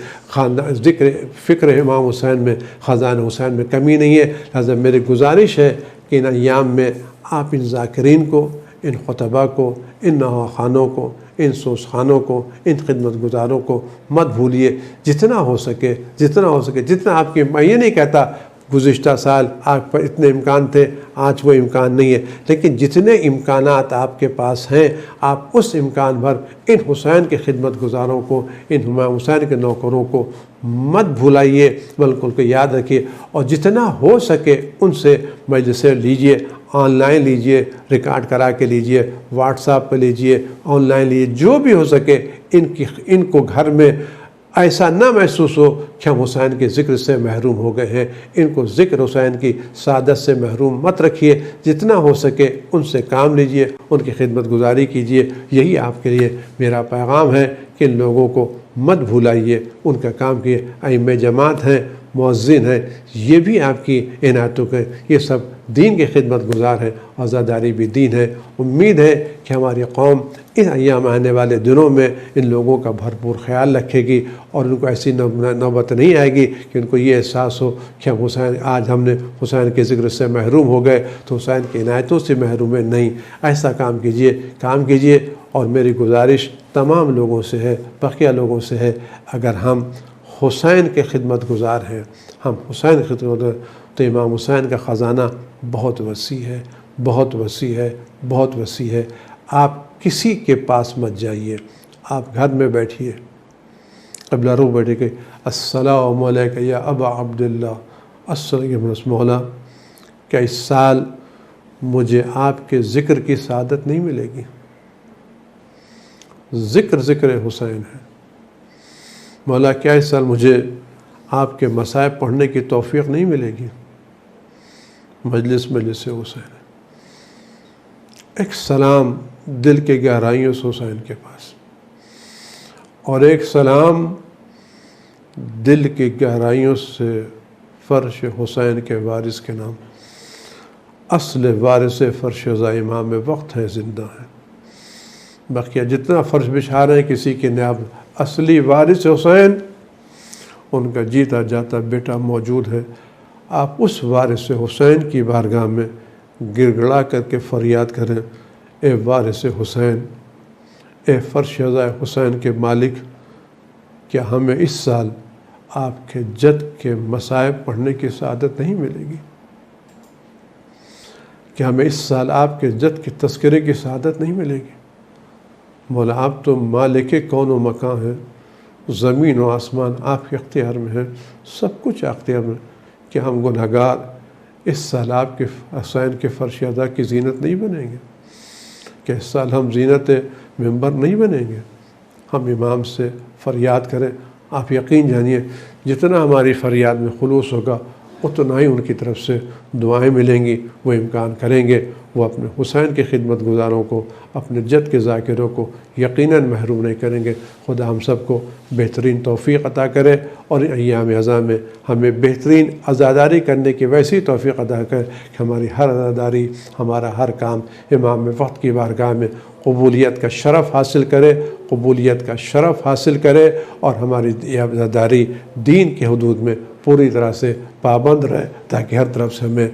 فکر امام حسین میں، خزان حسین میں کمی نہیں ہے۔ لہٰذا میری گزارش ہے کہ ان ایام میں آپ ان ذاکرین کو، ان خطبہ کو، ان نوحہ خانوں کو، ان سوز خانوں کو، ان خدمت گزاروں کو مت بھولیے۔ جتنا ہو سکے جتنا آپ کی، میں یہ نہیں کہتا گزشتہ سال آپ پر اتنے امکان تھے، آج وہ امکان نہیں ہے، لیکن جتنے امکانات آپ کے پاس ہیں آپ اس امکان بھر ان حسین کے خدمت گزاروں کو، ان امام حسین کے نوکروں کو مت بھلائیے، بلکہ ان کو یاد رکھیے، اور جتنا ہو سکے ان سے مجلسیں لیجئے، آن لائن لیجئے، ریکارڈ کرا کے لیجئے، واٹس ایپ پہ لیجئے، آن لائن لیجئے، جو بھی ہو سکے ان کو گھر میں ایسا نہ محسوس ہو کہ ہم حسین کے ذکر سے محروم ہو گئے ہیں۔ ان کو ذکر حسین کی سعادت سے محروم مت رکھیے، جتنا ہو سکے ان سے کام لیجئے، ان کی خدمت گزاری کیجئے۔ یہی آپ کے لیے میرا پیغام ہے کہ ان لوگوں کو مت بھولائیے، ان کا کام کیے۔ ائمہ جماعت ہیں، مؤذن ہیں، یہ بھی آپ کی عنایتوں کے، یہ سب دین کے خدمت گزار ہیں، عزاداری بھی دین ہے۔ امید ہے کہ ہماری قوم ان ایام آنے والے دنوں میں ان لوگوں کا بھرپور خیال رکھے گی، اور ان کو ایسی نوبت نہیں آئے گی کہ ان کو یہ احساس ہو کہ آج ہم نے حسین کے ذکر سے محروم ہو گئے تو حسین کی عنایتوں سے محروم ہے۔ نہیں، ایسا کام کیجئے۔ اور میری گزارش تمام لوگوں سے ہے، بقیہ لوگوں سے ہے، اگر ہم حسین کے خدمت گزار ہیں، ہم حسین کی خدمت گزار، تو امام حسین کا خزانہ بہت وسیع ہے، بہت وسیع ہے، بہت وسیع ہے۔ آپ کسی کے پاس مت جائیے، آپ گھر میں بیٹھیے، قبلہ رو بیٹھے کہ السلام علیکم یا ابا عبداللہ، السلام مولا، کیا اس سال مجھے آپ کے ذکر کی سعادت نہیں ملے گی؟ ذکر حسین ہے۔ مولا کیا اس سال مجھے آپ کے مصائب پڑھنے کی توفیق نہیں ملے گی؟ مجلس حسین ہے۔ ایک سلام دل کے گہرائیوں سے حسین کے پاس، اور ایک سلام دل کی گہرائیوں سے فرش حسین کے وارث کے نام، اصل وارث فرش زا امام وقت ہیں، زندہ ہیں۔ بقیہ جتنا فرش بچھا رہے ہیں کسی کے نیاب اصلی وارث حسین، ان کا جیتا جاتا بیٹا موجود ہے۔ آپ اس وارث حسین کی بارگاہ میں گر گڑا کر کے فریاد کریں، اے وارث حسین، اے فرش زا حسین کے مالک، کیا ہمیں اس سال آپ کے جد کے مصائب پڑھنے کی سعادت نہیں ملے گی؟ کہ ہمیں اس سال آپ کے جد کے تذکرے کی سعادت نہیں ملے گی؟ مولا آپ تو مالک کون و مکان ہیں، زمین و آسمان آپ کے اختیار میں ہے، سب کچھ اختیار میں، کہ ہم گنہگار اس سال آپ کے حسین کے فرش ادا کی زینت نہیں بنیں گے؟ کہ اس سال ہم زینت ممبر نہیں بنیں گے؟ ہم امام سے فریاد کریں۔ آپ یقین جانیے جتنا ہماری فریاد میں خلوص ہوگا اتنا ہی ان کی طرف سے دعائیں ملیں گی، وہ امکان کریں گے، وہ اپنے حسین کے خدمت گزاروں کو، اپنے جد کے ذاکروں کو یقیناً محروم نہیں کریں گے۔ خدا ہم سب کو بہترین توفیق عطا کرے، اور ایام اعزاء میں ہمیں بہترین عزاداری کرنے کی ویسی توفیق عطا کرے کہ ہماری ہر عزاداری، ہمارا ہر کام امام وقت کی بارگاہ میں قبولیت کا شرف حاصل کرے، قبولیت کا شرف حاصل کرے، اور ہماری یہ عزاداری دین کے حدود میں پوری طرح سے پابند رہے، تاکہ ہر طرف سے ہمیں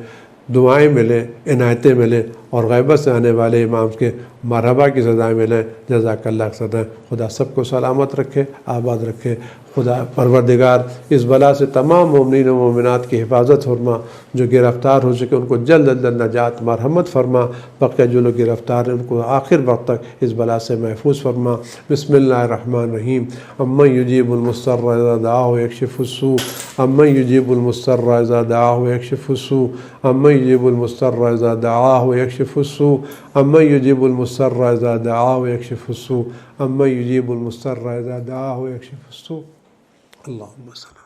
دعائیں ملیں، عنایتیں ملیں، اور غیبت سے آنے والے امام کے مرحبا کی سزائیں ملیں۔ جزاک اللہ خیر۔ خدا سب کو سلامت رکھے، آباد رکھے۔ خدا پروردگار اس بلا سے تمام مومنین و مومنات کی حفاظت فرما، جو گرفتار ہو چکے ان کو جلد از جلد نجات مرحمت فرما، بقیہ جو لوگ گرفتار ہیں ان کو آخر وقت تک اس بلا سے محفوظ فرما۔ بسم اللہ الرحمن الرحیم۔ امن یجیب المضطر اذا دعاہ ویکشف السوء، امن یجیب المضطر اذا دعاہ ویکشف السوء، امن یجیب المضطر اذا دعاہ ویکشف السوء، امن یجیب المضطر اذا دعاہ ویکشف السوء، امن یجیب المضطر اذا دعاہ ویکشف السوء۔ اللہم صل